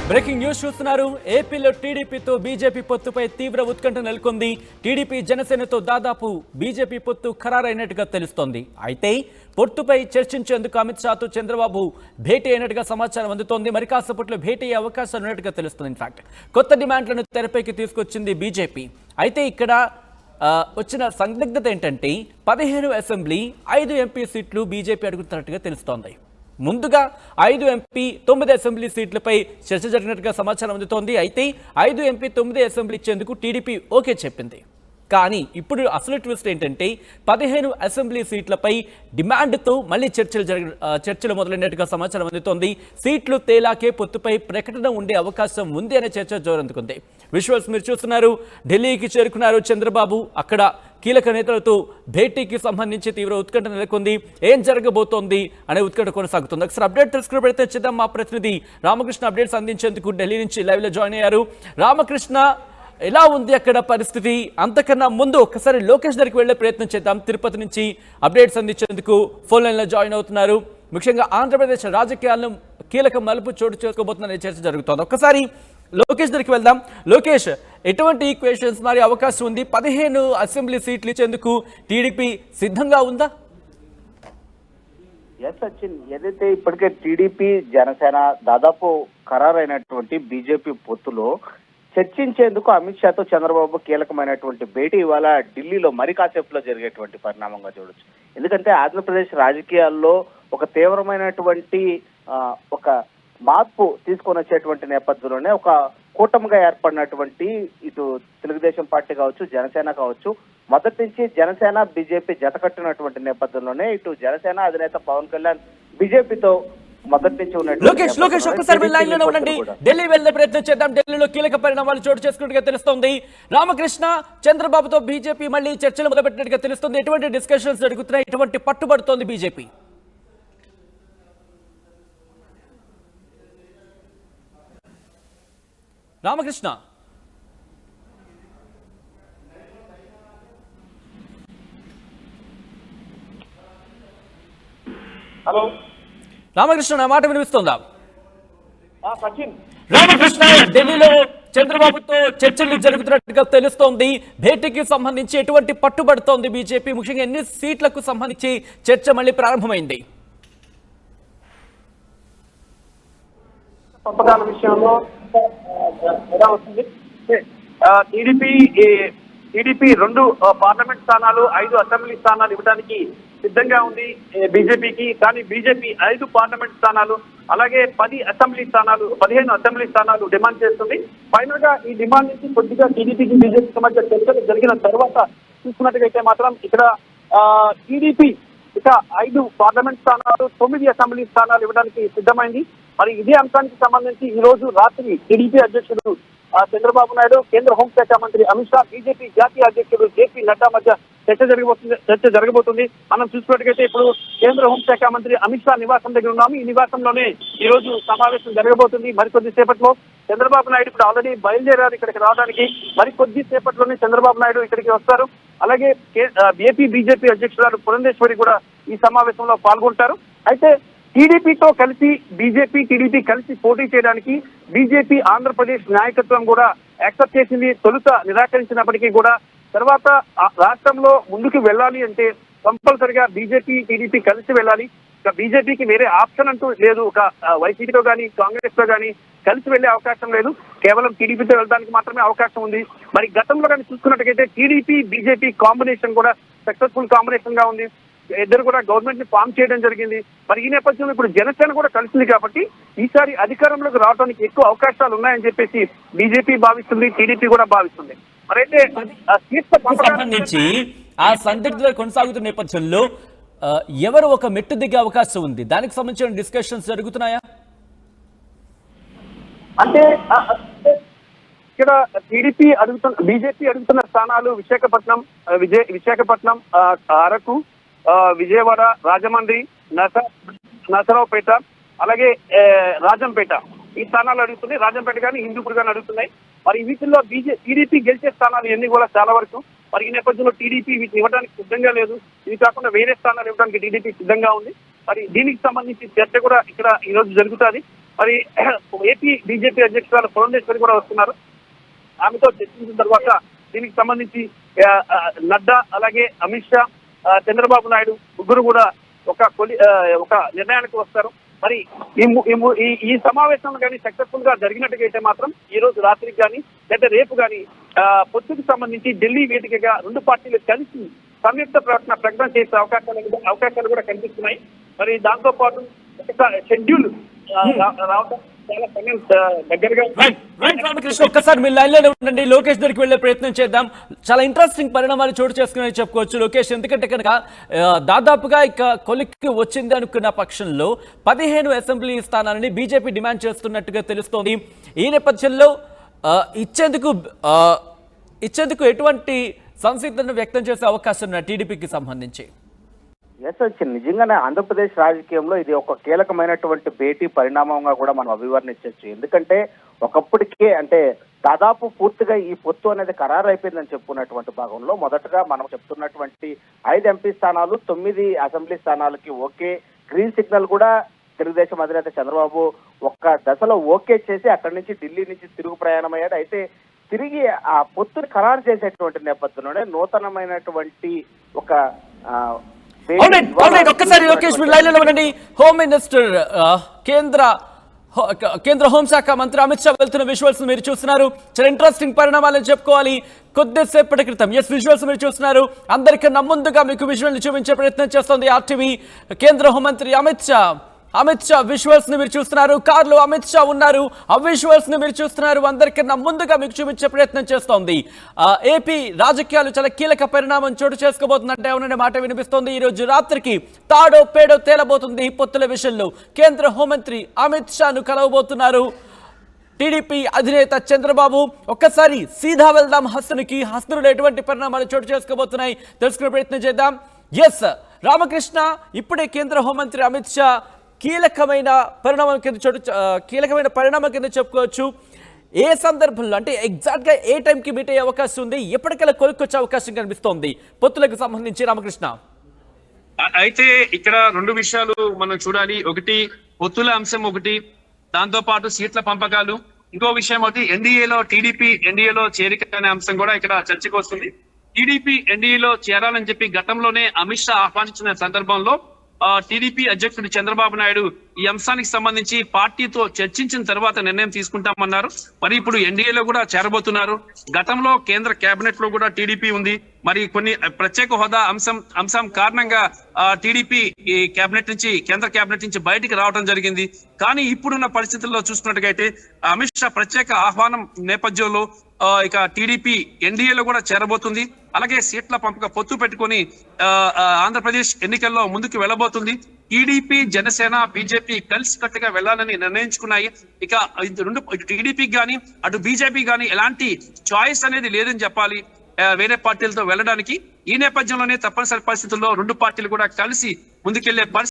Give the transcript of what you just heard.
Breaking news చూస్తున్నారు. ఏపీలో టీడీపీతో బీజేపీ పొత్తుపై తీవ్ర ఉత్కంఠ నెలకొంది. టీడీపీ జనసేనతో దాదాపు బీజేపీ పొత్తు ఖరారైనట్టుగా తెలుస్తోంది. అయితే పొత్తుపై చర్చించేందుకు అమిత్ షాతో చంద్రబాబు భేటీ అయినట్టుగా సమాచారం అందుతోంది. మరి కాసేపట్లో భేటీ అయ్యే అవకాశాలు ఉన్నట్టుగా తెలుస్తుంది. ఇన్ఫాక్ట్ కొత్త డిమాండ్లను తెరపైకి తీసుకొచ్చింది బీజేపీ. అయితే ఇక్కడ వచ్చిన సందిగ్ధత ఏంటంటే 15 అసెంబ్లీ 5 ఎంపీ సీట్లు బీజేపీ అడుగుతున్నట్టుగా తెలుస్తోంది. ముందుగా 5 ఎంపీ 9 అసెంబ్లీ సీట్లపై చర్చ జరిగినట్టుగా సమాచారం అందుతోంది. అయితే 5 ఎంపీ 9 అసెంబ్లీ ఇచ్చేందుకు టీడీపీ ఓకే చెప్పింది. కానీ ఇప్పుడు అసలు ట్విస్ట్ ఏంటంటే 15 అసెంబ్లీ సీట్లపై డిమాండ్తో మళ్ళీ చర్చలు మొదలైనట్టుగా సమాచారం అందుతోంది. సీట్లు తేలాకే పొత్తుపై ప్రకటన ఉండే అవకాశం ఉంది అనే చర్చ జోరందుకుంది. విజువల్స్ మీరు చూస్తున్నారు. ఢిల్లీకి చేరుకున్నారు చంద్రబాబు. అక్కడ కీలక నేతలతో భేటీకి సంబంధించి తీవ్ర ఉత్కంఠ నెలకొంది. ఏం జరగబోతోంది అనే ఉత్కంఠ కొనసాగుతుంది. ఒకసారి అప్డేట్ తెలుసుకుని పెడితే చేద్దాం. మా ప్రతినిధి రామకృష్ణ అప్డేట్స్ అందించేందుకు ఢిల్లీ నుంచి లైవ్లో జాయిన్ అయ్యారు. రామకృష్ణ, ఎలా ఉంది అక్కడ పరిస్థితి? అంతకన్నా ముందు ఒక్కసారి లోకేష్ దగ్గరికి వెళ్లే ప్రయత్నం చేద్దాం. తిరుపతి నుంచి అప్డేట్స్ అందించేందుకు ఫోన్ లైన్లో జాయిన్ అవుతున్నారు. ముఖ్యంగా ఆంధ్రప్రదేశ్ రాజకీయాలను కీలక మలుపు చోటు చేసుకోబోతుందనే చర్చ జరుగుతోంది. ఒక్కసారి లోకేష్ దగ్గరికి వెళ్దాం. లోకేష్, ఎటువంటి ఈక్వేషన్స్ మరి అవకాశం ఉంది? 15 అసెంబ్లీ సీట్లు ఇచ్చేందుకు టీడీపీ సిద్ధంగా ఉందా? సచిన్, ఏదైతే ఇప్పటికే టీడీపీ జనసేన దాదాపు ఖరారైనటువంటి బీజేపీ పొత్తులో చర్చించేందుకు అమిత్ షాతో చంద్రబాబు కీలకమైనటువంటి భేటీ ఇవాళ ఢిల్లీలో మరి కాసేపులో జరిగేటువంటి పరిణామంగా చూడొచ్చు. ఎందుకంటే ఆంధ్రప్రదేశ్ రాజకీయాల్లో ఒక తీవ్రమైనటువంటి ఒక మార్పు తీసుకొని వచ్చేటువంటి నేపథ్యంలోనే ఒక కూటమిగా ఏర్పడినటువంటి ఇటు తెలుగుదేశం పార్టీ కావచ్చు, జనసేన కావచ్చు, మొదటి నుంచి జనసేన బీజేపీ జతకట్టినటువంటి నేపథ్యంలోనే ఇటు జనసేన అధినేత పవన్ కళ్యాణ్ బీజేపీతో మొదటి నుంచి ఉన్నట్టు లోకేష్ ఒక్కసారి లైన్ లో ఉండండి. ఢిల్లీ వెళ్లే ప్రయత్నం చేద్దాం. ఢిల్లీలో కీలక పరిణామాలు చోటు చేసుకున్నట్టుగా తెలుస్తోంది. రామకృష్ణ, చంద్రబాబుతో బీజేపీ మళ్ళీ చర్చలు మొదలుపెట్టినట్టుగా తెలుస్తుంది. ఎటువంటి డిస్కషన్స్ జరుగుతున్నాయి? ఎటువంటి పట్టుబడుతోంది బీజేపీ? రామకృష్ణ, హలో రామకృష్ణ, నా మాట వినిపిస్తోందా? సచిన్, రామకృష్ణ, ఢిల్లీలో చంద్రబాబుతో చర్చలు జరుగుతున్నట్టుగా తెలుస్తోంది. భేటీకి సంబంధించి ఎటువంటి పట్టుబడుతోంది బీజేపీ? ముఖ్యంగా ఎన్ని సీట్లకు సంబంధించి చర్చ మళ్ళీ ప్రారంభమైంది? పంపకాల విషయంలో ఎలా వస్తుంది? టీడీపీ 2 పార్లమెంట్ స్థానాలు 5 అసెంబ్లీ స్థానాలు ఇవ్వడానికి సిద్ధంగా ఉంది బీజేపీకి. కానీ బీజేపీ 5 పార్లమెంట్ స్థానాలు అలాగే 15 అసెంబ్లీ స్థానాలు డిమాండ్ చేస్తుంది. ఫైనల్ గా ఈ డిమాండ్ నుంచి కొద్దిగా టీడీపీకి బీజేపీకి మధ్య చర్చలు జరిగిన తర్వాత చూసుకున్నట్టుగైతే మాత్రం ఇక్కడ టీడీపీ ఇక 5 పార్లమెంట్ స్థానాలు 9 అసెంబ్లీ స్థానాలు ఇవ్వడానికి సిద్ధమైంది. మరి ఇదే అంశానికి సంబంధించి ఈ రోజు రాత్రి టీడీపీ అధ్యక్షుడు చంద్రబాబు నాయుడు, కేంద్ర హోంశాఖ మంత్రి అమిత్ షా, బీజేపీ జాతీయ అధ్యక్షుడు జేపీ నడ్డా మధ్య చర్చ జరగబోతుంది. మనం చూసుకున్నట్టుగైతే ఇప్పుడు కేంద్ర హోంశాఖ మంత్రి అమిత్ షా నివాసం దగ్గర ఉన్నాము. ఈ నివాసంలోనే ఈ రోజు సమావేశం జరగబోతుంది. మరికొద్ది సేపట్లో చంద్రబాబు నాయుడు ఇప్పుడు ఆల్రెడీ బయలుదేరారు ఇక్కడికి రావడానికి. మరికొద్ది సేపట్లోనే చంద్రబాబు నాయుడు ఇక్కడికి వస్తారు. అలాగే ఏపీ బీజేపీ అధ్యక్షురాలు పురంధేశ్వరి కూడా ఈ సమావేశంలో పాల్గొంటారు. అయితే టీడీపీతో కలిసి టీడీపీ కలిసి పోటీ చేయడానికి బీజేపీ ఆంధ్రప్రదేశ్ నాయకత్వం కూడా యాక్సెప్ట్ చేసింది. తొలుత నిరాకరించినప్పటికీ కూడా తర్వాత రాష్ట్రంలో ముందుకు వెళ్ళాలి అంటే కంపల్సరిగా బీజేపీ టీడీపీ కలిసి వెళ్ళాలి. ఇక బీజేపీకి వేరే ఆప్షన్ అంటూ లేదు. ఒక వైసీపీతో కానీ కాంగ్రెస్ తో కానీ కలిసి వెళ్లే అవకాశం లేదు. కేవలం టీడీపీతో వెళ్ళడానికి మాత్రమే అవకాశం ఉంది. మరి గతంలో కానీ చూసుకున్నట్టుగైతే టీడీపీ బీజేపీ కాంబినేషన్ కూడా సక్సెస్ఫుల్ కాంబినేషన్ గా ఉంది. ఇద్దరు కూడా గవర్నమెంట్ ని ఫామ్ చేయడం జరిగింది. మరి ఈ నేపథ్యంలో ఇప్పుడు జనసేన కూడా కలిసింది కాబట్టి ఈసారి అధికారంలోకి రావడానికి ఎక్కువ అవకాశాలు ఉన్నాయని చెప్పేసి బీజేపీ భావిస్తుంది, టీడీపీ కూడా భావిస్తుంది. మరైతే సంబంధించి ఆ సందిగ్ధత కొనసాగుతున్న నేపథ్యంలో ఎవరు ఒక మెట్టు దిగే అవకాశం ఉంది? దానికి సంబంధించిన డిస్కషన్స్ జరుగుతున్నాయా? అంటే ఇక్కడ బీజేపీ అడుగుతున్న స్థానాలు విశాఖపట్నం, అరకు, విజయవాడ, రాజమండ్రి, నసరావుపేట, అలాగే రాజంపేట ఈ స్థానాలు అడుగుతున్నాయి. రాజంపేట కానీ హిందూపూర్ కానీ అడుగుతున్నాయి. మరి వీటిల్లో టీడీపీ గెలిచే స్థానాలు ఎన్ని కూడా చాలా వరకు. మరి ఈ నేపథ్యంలో టీడీపీ వీటిని ఇవ్వడానికి సిద్ధంగా లేదు. ఇవి కాకుండా వేరే స్థానాలు ఇవ్వడానికి టీడీపీ సిద్ధంగా ఉంది. మరి దీనికి సంబంధించి చర్చ కూడా ఇక్కడ ఈ రోజు జరుగుతుంది. మరి ఏపీ బీజేపీ అధ్యక్షురాలు పురంధేశ్వరి కూడా వస్తున్నారు. ఆమెతో చర్చించిన తర్వాత దీనికి సంబంధించి నడ్డా అలాగే అమిత్ షా చంద్రబాబు నాయుడు ముగ్గురు కూడా ఒక నిర్ణయానికి వస్తారు. మరి ఈ సమావేశంలో కానీ సక్సెస్ఫుల్ గా జరిగినట్టుగా అయితే మాత్రం ఈ రోజు రాత్రికి కానీ లేదా రేపు కానీ పొత్తుకు సంబంధించి ఢిల్లీ వేదికగా రెండు పార్టీలు కలిసి సంయుక్త ప్రకటన చేసే అవకాశాలు కూడా కనిపిస్తున్నాయి. మరి దాంతో పాటు ఒక షెడ్యూల్ రావడం చాలా సమయం దగ్గరగా రామకృష్ణ, ఒక్కసారి మీ లైన్ లోనే ఉండండి. లోకేష్ దగ్గరికి వెళ్లే ప్రయత్నం చేద్దాం. చాలా ఇంట్రెస్టింగ్ పరిణామాలు చోటు చేసుకుని చెప్పుకోవచ్చు లోకేష్. ఎందుకంటే కనుక దాదాపుగా ఇక కొలిక్కి వచ్చింది అనుకున్న పక్షంలో 15 అసెంబ్లీ స్థానాలని బీజేపీ డిమాండ్ చేస్తున్నట్టుగా తెలుస్తోంది. ఈ నేపథ్యంలో ఇచ్చేందుకు ఎటువంటి సంసిద్ధతను వ్యక్తం చేసే అవకాశం ఉన్న టీడీపీకి సంబంధించి? నిజంగానే ఆంధ్రప్రదేశ్ రాజకీయంలో ఇది ఒక కీలకమైనటువంటి భేటీ పరిణామంగా కూడా మనం అభివర్ణించవచ్చు. ఎందుకంటే ఒకప్పటికే అంటే దాదాపు పూర్తిగా ఈ పొత్తు అనేది ఖరారు అయిపోయిందని చెప్పుకున్నటువంటి భాగంలో మొదటగా మనం చెప్తున్నటువంటి 5 ఎంపీ స్థానాలు 9 అసెంబ్లీ స్థానాలకి ఓకే గ్రీన్ సిగ్నల్ కూడా తెలుగుదేశం అధినేత చంద్రబాబు ఒక్క దశలో ఓకే చేసి అక్కడి నుంచి ఢిల్లీ నుంచి తిరుగు ప్రయాణం అయ్యాడు. అయితే తిరిగి ఆ పొత్తుని ఖరారు చేసేటువంటి నేపథ్యంలోనే నూతనమైనటువంటి ఒక ఒక్కసారి లోకేష్ లైన్లో ఉండండి. హోమ్ మినిస్టర్ కేంద్ర హోంశాఖ మంత్రి అమిత్ షా వెళ్తున్న విజువల్స్ మీరు చూస్తున్నారు. చాలా ఇంట్రెస్టింగ్ పరిణామాలని చెప్పుకోవాలి. కొద్దిసేపటి క్రితం విజువల్స్ మీరు చూస్తున్నారు. అందరికన్నా ముందుగా మీకు విజువల్ చూపించే ప్రయత్నం చేస్తోంది ఆర్టీవీ. కేంద్ర హోంమంత్రి అమిత్ షా విజువల్స్ ని మీరు చూస్తున్నారు. కారులో అమిత్ షా ఉన్నారు. ఆ విజువల్స్ ని మీరు చూస్తున్నారు. అందరికన్నా ముందుగా మీకు చూపించే ప్రయత్నం చేస్తోంది. ఏపీ రాజకీయాలు చాలా కీలక పరిణామం చోటు చేసుకోబోతున్నట్టే ఉన్న మాట వినిపిస్తోంది. ఈ రోజు రాత్రికి తాడో పేడో తేలబోతుంది. ఈ పొత్తుల విషయంలో కేంద్ర హోంమంత్రి అమిత్ షాను కలవబోతున్నారు టీడీపీ అధినేత చంద్రబాబు. ఒక్కసారి సీదా వెళ్దాం హస్నులో ఎటువంటి పరిణామాలు చోటు చేసుకోబోతున్నాయి తెలుసుకునే ప్రయత్నం చేద్దాం. ఎస్ రామకృష్ణ, ఇప్పుడే కేంద్ర హోంమంత్రి అమిత్ షా కీలకమైన పరిణామం కింద చెప్పుకోవచ్చు. ఏ సందర్భంలో అంటే ఎగ్జాక్ట్ గా ఏ టైంకి మీట్ అయ్యే అవకాశం ఉంది? ఎప్పటికైనా కొలుక్కొచ్చే అవకాశం కనిపిస్తోంది పొత్తులకు సంబంధించి రామకృష్ణ? అయితే ఇక్కడ 2 విషయాలు మనం చూడాలి. ఒకటి పొత్తుల అంశం, ఒకటి దాంతో పాటు సీట్ల పంపకాలు, ఇంకో విషయం ఒకటి టీడీపీ ఎన్డీఏలో చేరిక అనే అంశం కూడా ఇక్కడ చర్చకు వస్తుంది. టీడీపీ ఎన్డీఏలో చేరాలని చెప్పి గతంలోనే అమిత్ షా ఆహ్వానించిన సందర్భంలో టీడీపీ అధ్యక్షుడు చంద్రబాబు నాయుడు ఈ అంశానికి సంబంధించి పార్టీతో చర్చించిన తర్వాత నిర్ణయం తీసుకుంటామన్నారు. మరి ఇప్పుడు ఎన్డీఏలో కూడా చేరబోతున్నారు. గతంలో కేంద్ర కేబినెట్ లో కూడా టీడీపీ ఉంది. మరి కొన్ని ప్రత్యేక హోదా అంశం కారణంగా టీడీపీ ఈ కేంద్ర కేబినెట్ నుంచి బయటికి రావడం జరిగింది. కానీ ఇప్పుడున్న పరిస్థితుల్లో చూసుకున్నట్టుగైతే అమిత్ షా ప్రత్యేక ఆహ్వానం నేపథ్యంలో ఇక టీడీపీ ఎన్డీఏలో కూడా చేరబోతుంది. అలాగే సీట్ల పంపక పొత్తు పెట్టుకొని ఆంధ్రప్రదేశ్ ఎన్నికల్లో ముందుకు వెళ్ళబోతుంది. టీడీపీ, జనసేన, బీజేపీ కలిసి కట్టుగా వెళ్లాలని నిర్ణయించుకున్నాయి. ఇక టీడీపీకి గానీ అటు బీజేపీ గానీ ఎలాంటి చాయిస్ అనేది లేదని చెప్పాలి వేరే పార్టీలతో వెళ్ళడానికి. ఈ నేపథ్యంలోనే తప్పనిసరి పరిస్థితుల్లో 2 పార్టీలు కూడా కలిసి ముందుకెళ్లే పరిస్థితి